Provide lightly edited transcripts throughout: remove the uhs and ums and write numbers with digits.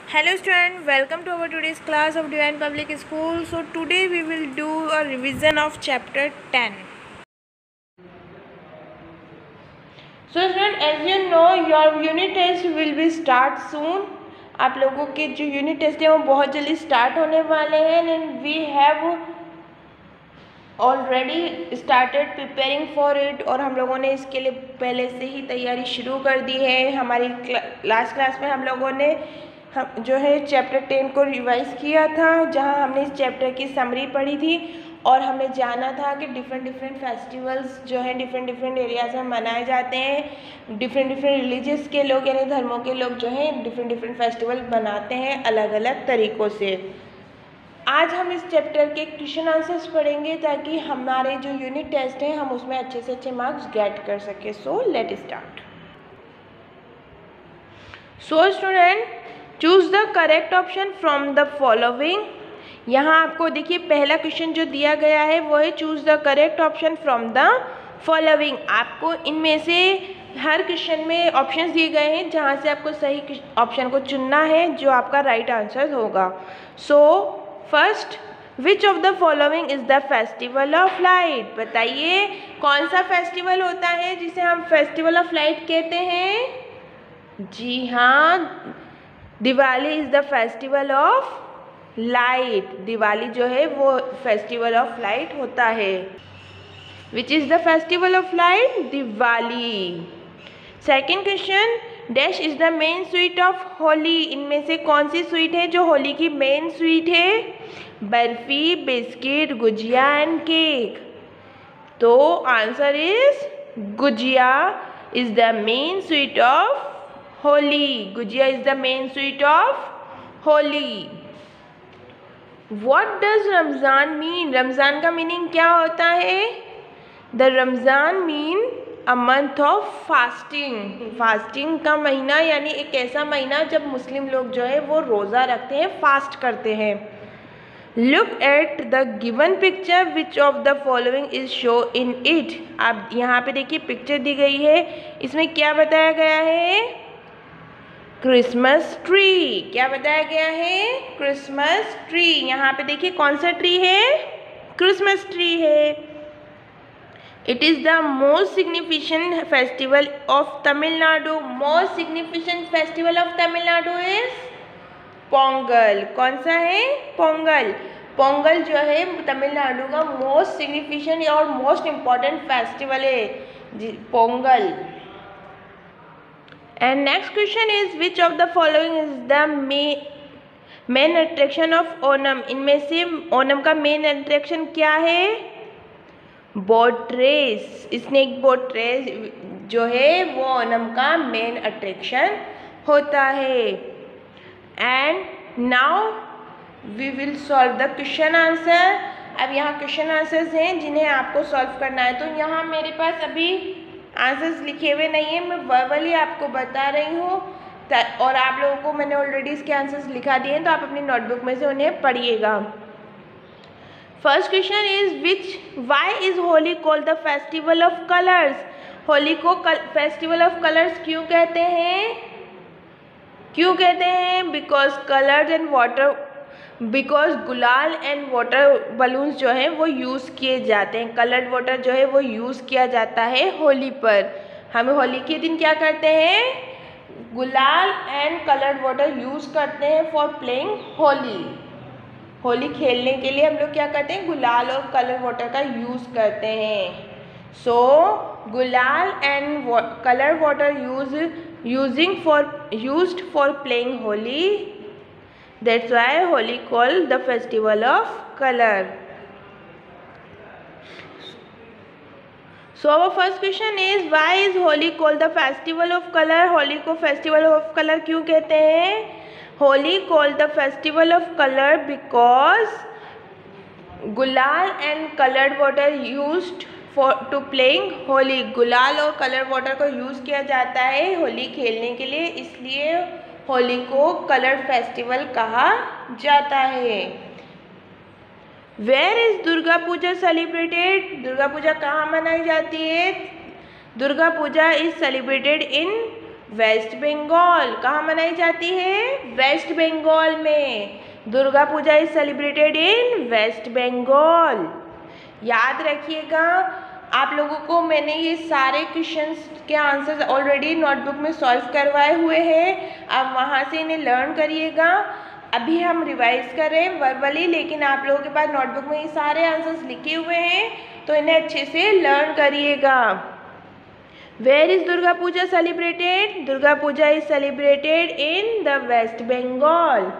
Hello student, welcome to our today's class of Divine Public School. So today we will do a revision of chapter 10. So student, as you know your unit test will be start soon. आप लोगों के जो unit test है वो बहुत जल्दी start होने वाले हैं and we have already started preparing for it और हम लोगों ने इसके लिए पहले से ही तैयारी शुरू कर दी है। हमारी लास्ट क्लास में हम लोगों ने जो है चैप्टर 10 को रिवाइज किया था, जहां हमने इस चैप्टर की समरी पढ़ी थी और हमने जाना था कि डिफरेंट फेस्टिवल्स जो हैं डिफरेंट एरियाज में मनाए जाते हैं। डिफरेंट रिलीजियस के लोग यानी धर्मों के लोग जो हैं डिफरेंट फेस्टिवल बनाते हैं अलग अलग तरीक़ों से। आज हम इस चैप्टर के क्वेश्चन आंसर्स पढ़ेंगे ताकि हमारे जो यूनिट टेस्ट हैं हम उसमें अच्छे से अच्छे मार्क्स गेट कर सके। So let start. So student, choose the correct option from the following. यहाँ आपको देखिए पहला क्वेश्चन जो दिया गया है वो है choose the correct option from the following. आपको इनमें से हर क्वेश्चन में ऑप्शंस दिए गए हैं जहाँ से आपको सही ऑप्शन को चुनना है जो आपका राइट आंसर होगा। So first, which of the following is the festival of light. बताइए कौन सा फेस्टिवल होता है जिसे हम फेस्टिवल ऑफ लाइट कहते हैं? जी हाँ, Diwali is the festival of light. Diwali जो है वो फेस्टिवल ऑफ लाइट होता है। Which is the festival of light? Diwali. Second question, dash is the main sweet of Holi. इनमें से कौन सी स्वीट है जो होली की मेन स्वीट है? Barfi, biscuit, gujiya and cake. तो answer is gujiya is the main sweet of Holi. Gujiya is the main sweet of Holi. What does Ramzan मीन? रमज़ान का मीनिंग क्या होता है? The Ramzan mean a month of fasting. Fasting का महीना यानी एक ऐसा महीना जब मुस्लिम लोग जो है वो रोज़ा रखते हैं, फास्ट करते हैं। Look at the given picture, which of the following is show in it. आप यहाँ पे देखिए पिक्चर दी गई है, इसमें क्या बताया गया है? Christmas tree. क्या बताया गया है? Christmas tree. यहाँ पे देखिए कौन सा ट्री है? क्रिसमस ट्री है। It is the most significant festival of Tamil Nadu. Most significant festival of Tamil Nadu is Pongal. कौन सा है? पोंगल। पोंगल जो है तमिलनाडु का मोस्ट सिग्निफिकेंट और मोस्ट इम्पॉर्टेंट फेस्टिवल है जी, Pongal. And next question is which of the following is the main attraction of Onam. इनमें से ओनम का मेन अट्रैक्शन क्या है? Boat race. Snake boat race जो है वो ओनम का मेन अट्रैक्शन होता है। And now we will solve the question answer. अब यहाँ क्वेश्चन आंसर्स हैं जिन्हें आपको सॉल्व करना है। तो यहाँ मेरे पास अभी आंसर्स लिखे हुए नहीं है, मैं वर्बली आपको बता रही हूँ और आप लोगों को मैंने ऑलरेडी इसके आंसर्स लिखा दिए हैं तो आप अपनी नोटबुक में से उन्हें पढ़िएगा। First question is why is Holi called the festival of colours. Holi को फेस्टिवल ऑफ कलर्स क्यों कहते हैं? क्यों कहते हैं? Because colours and water, because गुलाल एंड वाटर बलून्स जो हैं वो यूज़ किए जाते हैं। कलर्ड वाटर जो है वो यूज़ किया जाता है होली पर। हम होली के दिन क्या करते हैं? गुलाल एंड कलर्ड वाटर यूज़ करते हैं फॉर प्लेइंग होली। होली खेलने के लिए हम लोग क्या करते हैं? गुलाल और कलर वाटर का यूज़ करते हैं। सो गुलाल and colour water used for playing Holi. That's why Holi called the festival of color. So our first question is why is Holi called the festival of color? Holi को festival of color क्यों कहते हैं? Holi called the festival of color because गुलाल and colored water used to playing Holi. गुलाल और colour water को use किया जाता है होली खेलने के लिए, इसलिए होली को कलर फेस्टिवल कहा जाता है। Where is Durga Puja celebrated? Durga Puja कहाँ मनाई जाती है? Durga Puja is celebrated in West Bengal. कहाँ मनाई जाती है? वेस्ट बंगाल में। Durga Puja is celebrated in West Bengal. याद रखिएगा, आप लोगों को मैंने ये सारे क्वेश्चंस के आंसर्स ऑलरेडी नोटबुक में सॉल्व करवाए हुए हैं, आप वहाँ से इन्हें लर्न करिएगा। अभी हम रिवाइज कर रहे हैं वर्बली, लेकिन आप लोगों के पास नोटबुक में ये सारे आंसर्स लिखे हुए हैं, तो इन्हें अच्छे से लर्न करिएगा। Where is Durga Puja celebrated? Durga Puja is celebrated in the West Bengal.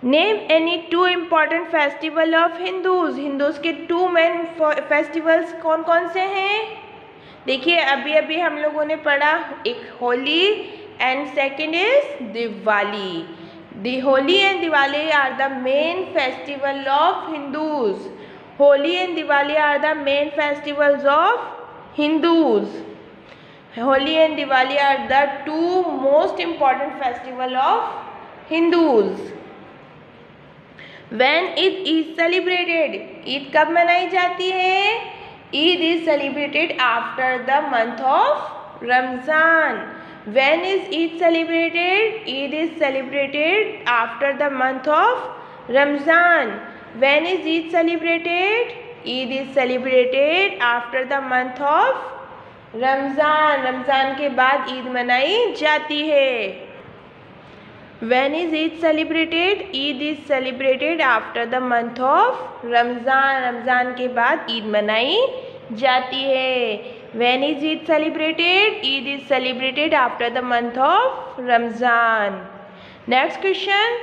Name any two important festival of Hindus. Hindus के टू मेन फेस्टिवल्स कौन कौन से हैं? देखिए, अभी अभी हम लोगों ने पढ़ा, एक Holi and second is Diwali. The Holi and Diwali are the main festival of Hindus. Holi and Diwali are the main festivals of Hindus. Holi and Diwali are the two most important festival of Hindus. When Eid is celebrated? Eid कब मनाई जाती है? Eid is celebrated after the month of Ramzan. When is Eid celebrated? Eid is celebrated after the month of Ramzan. When is Eid celebrated? Eid is celebrated after the month of Ramzan. Ramzan के बाद ईद मनाई जाती है। When is Eid celebrated? Eid is celebrated after the month of Ramzan. Ramzan के बाद ईद मनाई जाती है। When is Eid celebrated? Eid is celebrated after the month of Ramzan. Next question.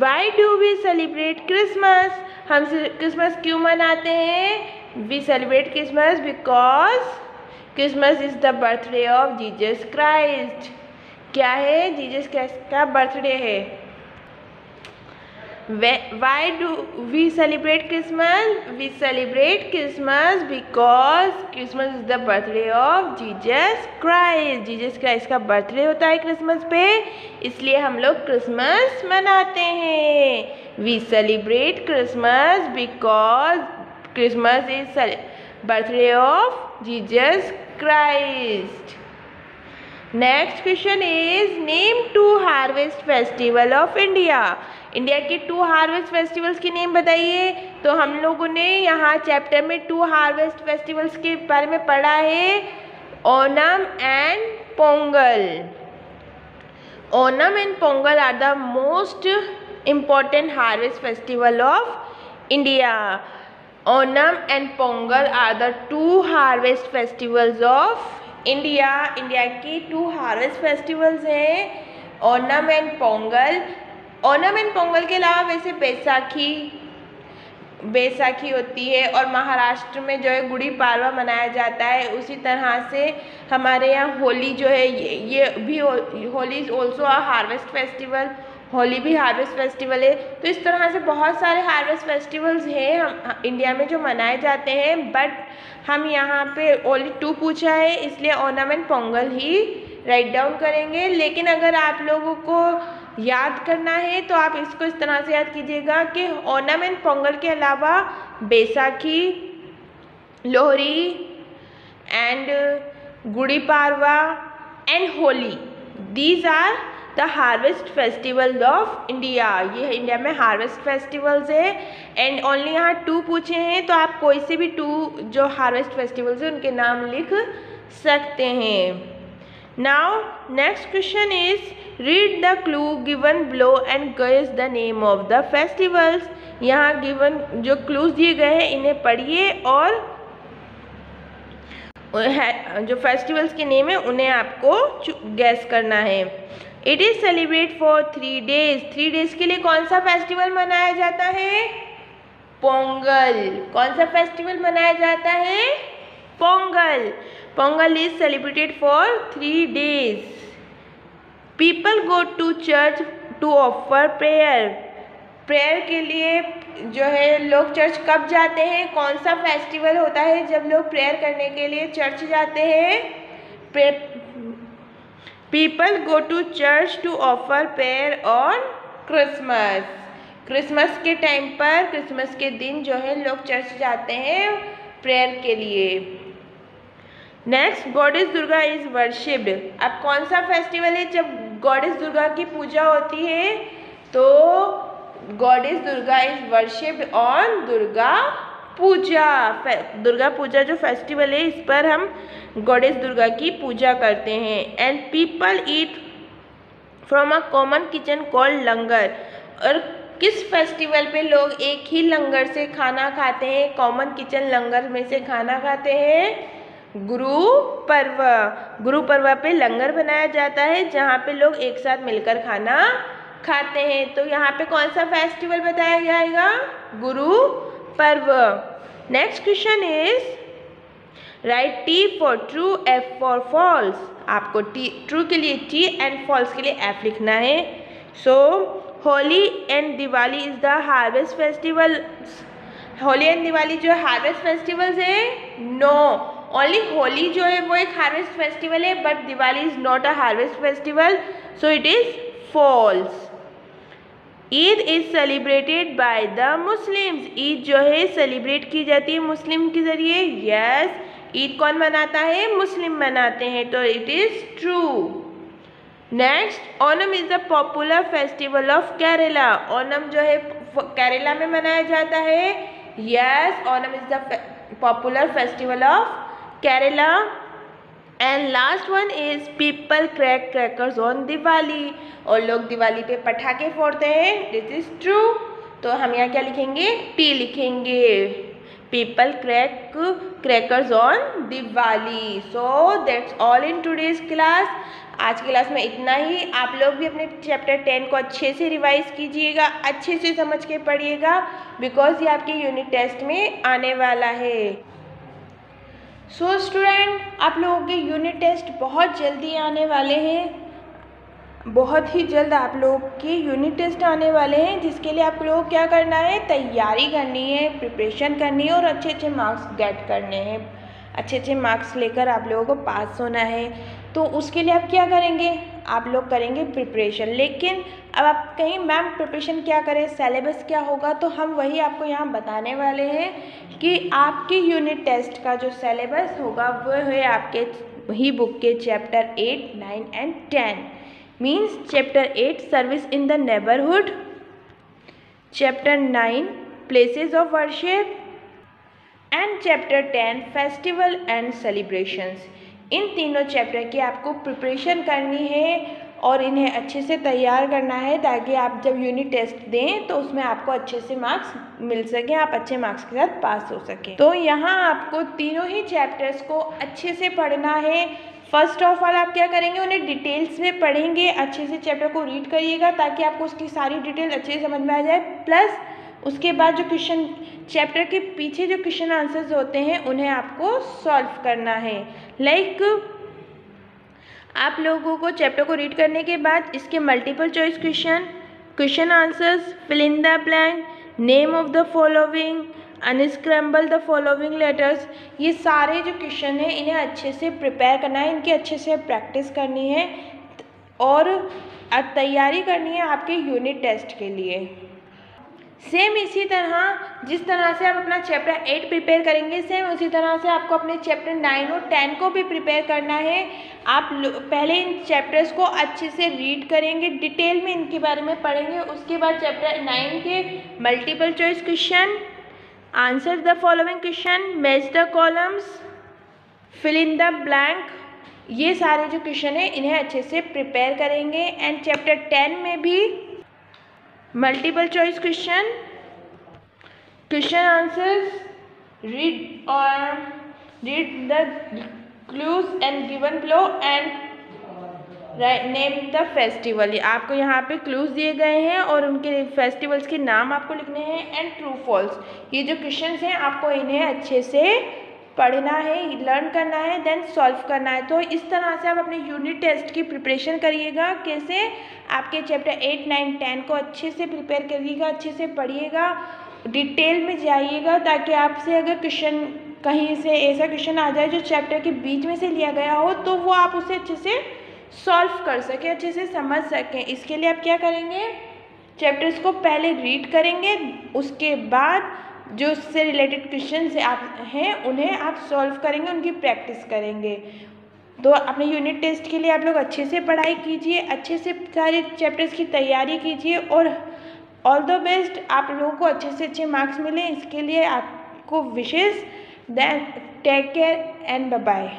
Why do we celebrate Christmas? हम Christmas क्यों मनाते हैं? We celebrate Christmas because Christmas is the birthday of Jesus Christ. क्या है? Jesus Christ का birthday है। Why do we celebrate Christmas? We celebrate Christmas because Christmas is the birthday of Jesus Christ. Jesus Christ का birthday होता है Christmas पे, इसलिए हम लोग क्रिसमस मनाते हैं। We celebrate Christmas because Christmas is birthday of Jesus Christ. Next question is name two harvest festival of India. India के टू हार्वेस्ट फेस्टिवल्स के नेम बताइए। तो हम लोगों ने यहाँ चैप्टर में टू हार्वेस्ट फेस्टिवल्स के बारे में पढ़ा है, Onam and Pongal. Onam and Pongal are the most important harvest festival of India. Onam and Pongal are the two harvest festivals of India. India की टू हार्वेस्ट फेस्टिवल्स हैं, ओनम एंड पोंगल। ओनम एंड पोंगल के अलावा वैसे बैसाखी होती है, और महाराष्ट्र में जो है गुड़ी पाड़वा मनाया जाता है। उसी तरह से हमारे यहाँ होली जो है ये भी Holi is also a harvest festival. Holi भी हार्वेस्ट फेस्टिवल है। तो इस तरह से बहुत सारे हार्वेस्ट फेस्टिवल्स हैं हम इंडिया में जो मनाए जाते हैं, बट हम यहाँ पे ओनली टू पूछा है, इसलिए Onam and Pongal he write down करेंगे। लेकिन अगर आप लोगों को याद करना है तो आप इसको इस तरह से याद कीजिएगा कि ओनम एंड पोंगल के अलावा Baisakhi, Lohri and Gudi Padwa and Holi, these are the harvest festival of India. ये इंडिया में हार्वेस्ट फेस्टिवल्स है, एंड ओनली यहाँ टू पूछे हैं, तो आप कोई से भी टू जो हार्वेस्ट फेस्टिवल्स हैं उनके नाम लिख सकते हैं। Now next question is read the clue given below and guess the name of the festivals. यहाँ गिवन जो क्लूज दिए गए हैं इन्हें पढ़िए और जो फेस्टिवल्स के नेम है उन्हें आपको गैस करना है। It is celebrate for 3 days। 3 days के लिए कौन सा फेस्टिवल मनाया जाता है? पोंगल। कौन सा फेस्टिवल मनाया जाता है? Pongal. Pongal is celebrated for 3 days। People go to church to offer prayer. Prayer के लिए जो है लोग चर्च कब जाते हैं? कौन सा फेस्टिवल होता है जब लोग प्रेयर करने के लिए चर्च जाते हैं? People go to church to offer prayer on Christmas. Christmas के टाइम पर, क्रिसमस के दिन जो है लोग चर्च जाते हैं प्रेयर के लिए। Next, goddess Durga is worshipped. अब कौन सा फेस्टिवल है जब गॉडेस दुर्गा की पूजा होती है? तो goddess Durga is worshipped on Durga Puja. Durga Puja जो फेस्टिवल है, इस पर हम गॉडेस दुर्गा की पूजा करते हैं। And people eat from a common kitchen called langar. और किस फेस्टिवल पे लोग एक ही लंगर से खाना खाते हैं? कॉमन किचन लंगर में से खाना खाते हैं। गुरु पर्व। गुरु पर्व पे लंगर बनाया जाता है जहाँ पे लोग एक साथ मिलकर खाना खाते हैं। तो यहाँ पे कौन सा फेस्टिवल बताया जाएगा? Guru Parv. Next question is write T for true, F for false. आपको ट्रू के लिए टी एंड फॉल्स के लिए एफ लिखना है। So Holi and Diwali is the harvest festival. Holi and Diwali जो हार्वेस्ट फेस्टिवल्स है? नो, ओनली होली जो है वो एक हार्वेस्ट फेस्टिवल है, but Diwali is not a harvest festival, so it is false. Eid is celebrated by the Muslims. Eid जो है सेलिब्रेट की जाती है मुस्लिम के जरिए। यस, ईद कौन मनाता है? मुस्लिम मनाते हैं, तो it is true. Next, Onam is the popular festival of Kerala. Onam जो है केरला में मनाया जाता है। Yes, Onam is the popular festival of Kerala. And last one is people crack crackers on Diwali. और लोग दिवाली पे पटाखे फोड़ते हैं। दिस इज ट्रू, तो हम यहाँ क्या लिखेंगे? टी लिखेंगे। People crack crackers on Diwali. So that's all in today's class. आज की क्लास में इतना ही। आप लोग भी अपने चैप्टर 10 को अच्छे से रिवाइज कीजिएगा, अच्छे से समझ के पढ़िएगा, बिकॉज ये आपके यूनिट टेस्ट में आने वाला है। सो स्टूडेंट, आप लोगों के यूनिट टेस्ट बहुत जल्दी आने वाले हैं। बहुत ही जल्द आप लोग के यूनिट टेस्ट आने वाले हैं, जिसके लिए आप लोग क्या करना है? तैयारी करनी है, प्रिपरेशन करनी है और अच्छे अच्छे मार्क्स गेट करने हैं। अच्छे अच्छे मार्क्स लेकर आप लोगों को पास होना है। तो उसके लिए आप क्या करेंगे? आप लोग करेंगे प्रिपरेशन। लेकिन अब आप कहीं मैम प्रिपरेशन क्या करें, सिलेबस क्या होगा, तो हम वही आपको यहाँ बताने वाले हैं कि आपके यूनिट टेस्ट का जो सिलेबस होगा वो है आपके वही बुक के chapter 8, 9 and 10। Means chapter 8 service in the neighbourhood, chapter 9 places of worship and chapter 10 festival and celebrations. इन तीनों चैप्टर की आपको प्रिपरेशन करनी है और इन्हें अच्छे से तैयार करना है, ताकि आप जब यूनिट टेस्ट दें तो उसमें आपको अच्छे से मार्क्स मिल सकें, आप अच्छे मार्क्स के साथ पास हो सकें। तो यहाँ आपको तीनों ही चैप्टर्स को अच्छे से पढ़ना है। फर्स्ट ऑफ ऑल आप क्या करेंगे? उन्हें डिटेल्स में पढ़ेंगे, अच्छे से चैप्टर को रीड करिएगा ताकि आपको उसकी सारी डिटेल अच्छे से समझ में आ जाए। प्लस उसके बाद जो क्वेश्चन चैप्टर के पीछे जो क्वेश्चन आंसर्स होते हैं उन्हें आपको सॉल्व करना है। लाइक आप लोगों को चैप्टर को रीड करने के बाद इसके multiple choice question, question answers, fill in the blank, name of the following, unscramble the following letters, ये सारे जो क्वेश्चन हैं इन्हें अच्छे से प्रिपेयर करना है, इनकी अच्छे से प्रैक्टिस करनी है और तैयारी करनी है आपके यूनिट टेस्ट के लिए। सेम इसी तरह जिस तरह से आप अपना चैप्टर 8 प्रिपेयर करेंगे, सेम उसी तरह से आपको अपने चैप्टर 9 और 10 को भी प्रिपेयर करना है। आप पहले इन चैप्टर्स को अच्छे से रीड करेंगे, डिटेल में इनके बारे में पढ़ेंगे। उसके बाद चैप्टर 9 के multiple choice question, answer the following question, match the columns, fill in the blank, ये सारे जो क्वेश्चन हैं इन्हें अच्छे से प्रिपेयर करेंगे। एंड चैप्टर 10 में भी multiple choice question, question answers, read the clues and given below and name the festival. आपको यहाँ पे क्लूज दिए गए हैं और उनके फेस्टिवल्स के नाम आपको लिखने हैं। एंड ट्रू फॉल्स, ये जो क्वेश्चंस हैं आपको इन्हें अच्छे से पढ़ना है, लर्न करना है, देन सॉल्व करना है। तो इस तरह से आप अपने यूनिट टेस्ट की प्रिपरेशन करिएगा। कैसे? आपके चैप्टर 8, 9, 10 को अच्छे से प्रिपेयर करिएगा, अच्छे से पढ़िएगा, डिटेल में जाइएगा, ताकि आपसे अगर क्वेश्चन कहीं से ऐसा क्वेश्चन आ जाए जो चैप्टर के बीच में से लिया गया हो तो वो आप उसे अच्छे से सॉल्व कर सकें, अच्छे से समझ सकें। इसके लिए आप क्या करेंगे? चैप्टर्स को पहले रीड करेंगे, उसके बाद जो उससे रिलेटेड क्वेश्चन आप हैं उन्हें आप सॉल्व करेंगे, उनकी प्रैक्टिस करेंगे। तो अपने यूनिट टेस्ट के लिए आप लोग अच्छे से पढ़ाई कीजिए, अच्छे से सारे चैप्टर्स की तैयारी कीजिए और ऑल द बेस्ट। आप लोगों को अच्छे से अच्छे मार्क्स मिलें, इसके लिए आपको विशेष then take care and bye bye.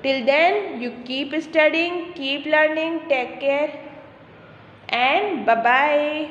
Till then you keep studying, keep learning, take care and bye bye.